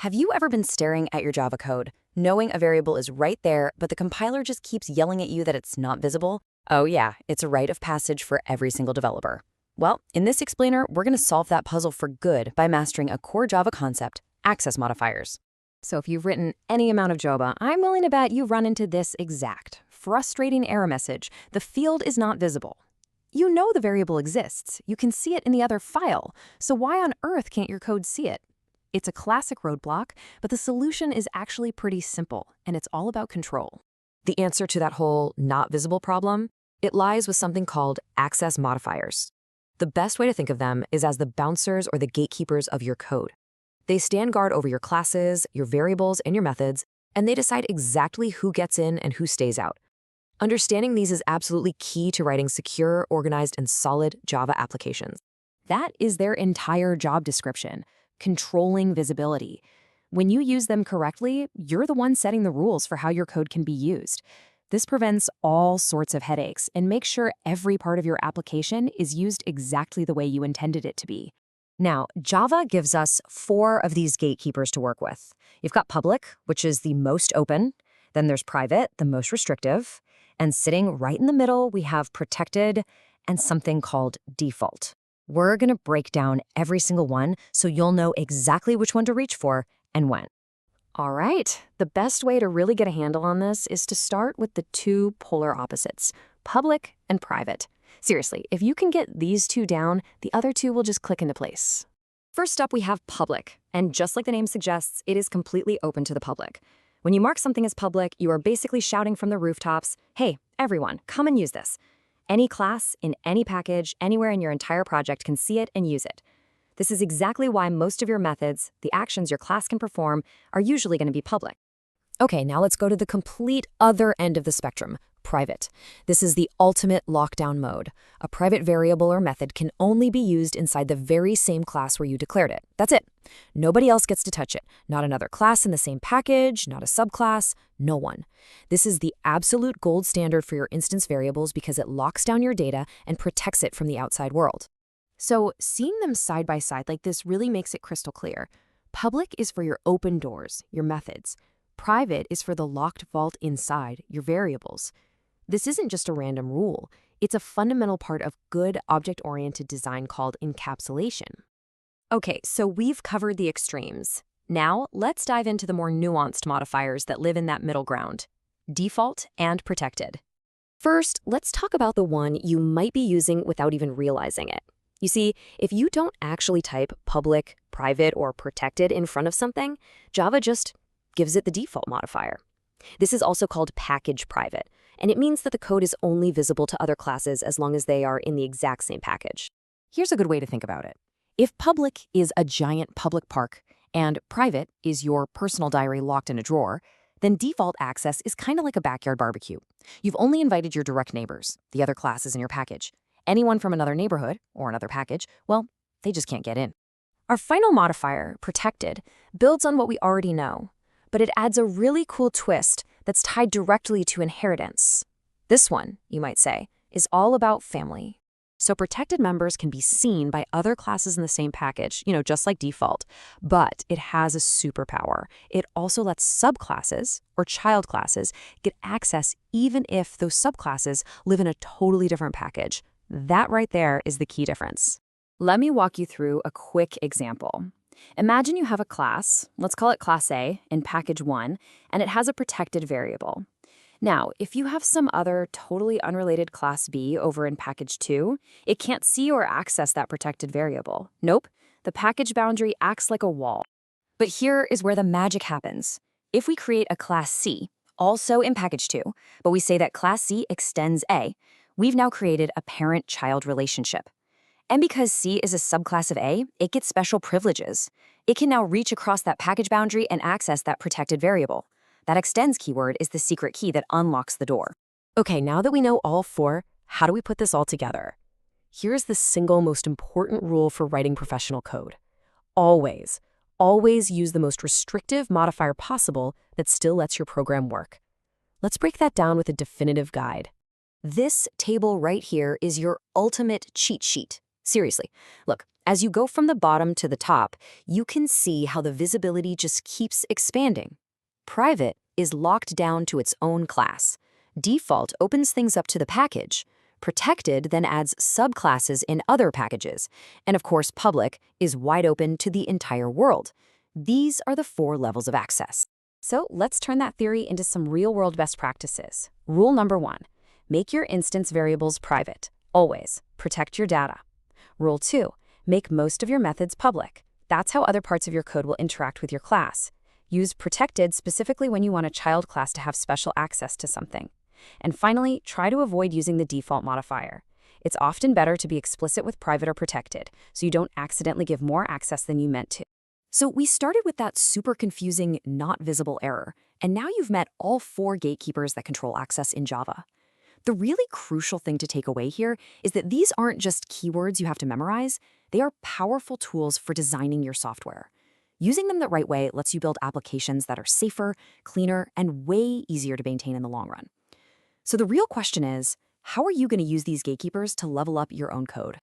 Have you ever been staring at your Java code, knowing a variable is right there, but the compiler just keeps yelling at you that it's not visible? Oh yeah, it's a rite of passage for every single developer. Well, in this explainer, we're going to solve that puzzle for good by mastering a core Java concept, access modifiers. So if you've written any amount of Java, I'm willing to bet you run into this exact frustrating error message: the field is not visible. You know the variable exists. You can see it in the other file. So why on earth can't your code see it? It's a classic roadblock, but the solution is actually pretty simple, and it's all about control. The answer to that whole not visible problem? It lies with something called access modifiers. The best way to think of them is as the bouncers or the gatekeepers of your code. They stand guard over your classes, your variables, and your methods, and they decide exactly who gets in and who stays out. Understanding these is absolutely key to writing secure, organized, and solid Java applications. That is their entire job description: controlling visibility. When you use them correctly, you're the one setting the rules for how your code can be used. This prevents all sorts of headaches and makes sure every part of your application is used exactly the way you intended it to be. Now, Java gives us 4 of these gatekeepers to work with. You've got public, which is the most open. Then there's private, the most restrictive. And sitting right in the middle, we have protected and something called default. We're going to break down every single one so you'll know exactly which one to reach for and when. All right, the best way to really get a handle on this is to start with the 2 polar opposites, public and private. Seriously, if you can get these 2 down, the other 2 will just click into place. First up, we have public, and just like the name suggests, it is completely open to the public. When you mark something as public, you are basically shouting from the rooftops, "Hey, everyone, come and use this." Any class, in any package, anywhere in your entire project can see it and use it. This is exactly why most of your methods, the actions your class can perform, are usually going to be public. Okay, now let's go to the complete other end of the spectrum, private. This is the ultimate lockdown mode. A private variable or method can only be used inside the very same class where you declared it. That's it. Nobody else gets to touch it. Not another class in the same package, not a subclass, no one. This is the absolute gold standard for your instance variables because it locks down your data and protects it from the outside world. So seeing them side by side like this really makes it crystal clear. Public is for your open doors, your methods. Private is for the locked vault inside, your variables. This isn't just a random rule. It's a fundamental part of good object-oriented design called encapsulation. Okay, so we've covered the extremes. Now, let's dive into the more nuanced modifiers that live in that middle ground: default and protected. First, let's talk about the one you might be using without even realizing it. You see, if you don't actually type public, private, or protected in front of something, Java just gives it the default modifier. This is also called package private, and it means that the code is only visible to other classes as long as they are in the exact same package. Here's a good way to think about it. If public is a giant public park and private is your personal diary locked in a drawer, then default access is kind of like a backyard barbecue. You've only invited your direct neighbors, the other classes in your package. Anyone from another neighborhood or another package, well, they just can't get in. Our final modifier, protected, builds on what we already know, but it adds a really cool twist that's tied directly to inheritance. This one, you might say, is all about family. So protected members can be seen by other classes in the same package, just like default, but it has a superpower. It also lets subclasses or child classes get access even if those subclasses live in a totally different package. That right there is the key difference. Let me walk you through a quick example. Imagine you have a class, let's call it class A, in package 1, and it has a protected variable. Now, if you have some other totally unrelated class B over in package 2, it can't see or access that protected variable. Nope, the package boundary acts like a wall. But here is where the magic happens. If we create a class C, also in package 2, but we say that class C extends A, we've now created a parent-child relationship. And because C is a subclass of A, it gets special privileges. It can now reach across that package boundary and access that protected variable. That extends keyword is the secret key that unlocks the door. Okay, now that we know all 4, how do we put this all together? Here's the single most important rule for writing professional code. Always use the most restrictive modifier possible that still lets your program work. Let's break that down with a definitive guide. This table right here is your ultimate cheat sheet. Seriously, look, as you go from the bottom to the top, you can see how the visibility just keeps expanding. Private is locked down to its own class. Default opens things up to the package. Protected then adds subclasses in other packages. And of course, public is wide open to the entire world. These are the 4 levels of access. So let's turn that theory into some real-world best practices. Rule number 1, make your instance variables private. Always protect your data. Rule 2, make most of your methods public. That's how other parts of your code will interact with your class. Use protected specifically when you want a child class to have special access to something. And finally, try to avoid using the default modifier. It's often better to be explicit with private or protected, so you don't accidentally give more access than you meant to. So we started with that super confusing not visible error, and now you've met all 4 gatekeepers that control access in Java. The really crucial thing to take away here is that these aren't just keywords you have to memorize, they are powerful tools for designing your software. Using them the right way lets you build applications that are safer, cleaner, and way easier to maintain in the long run. So the real question is, how are you going to use these gatekeepers to level up your own code?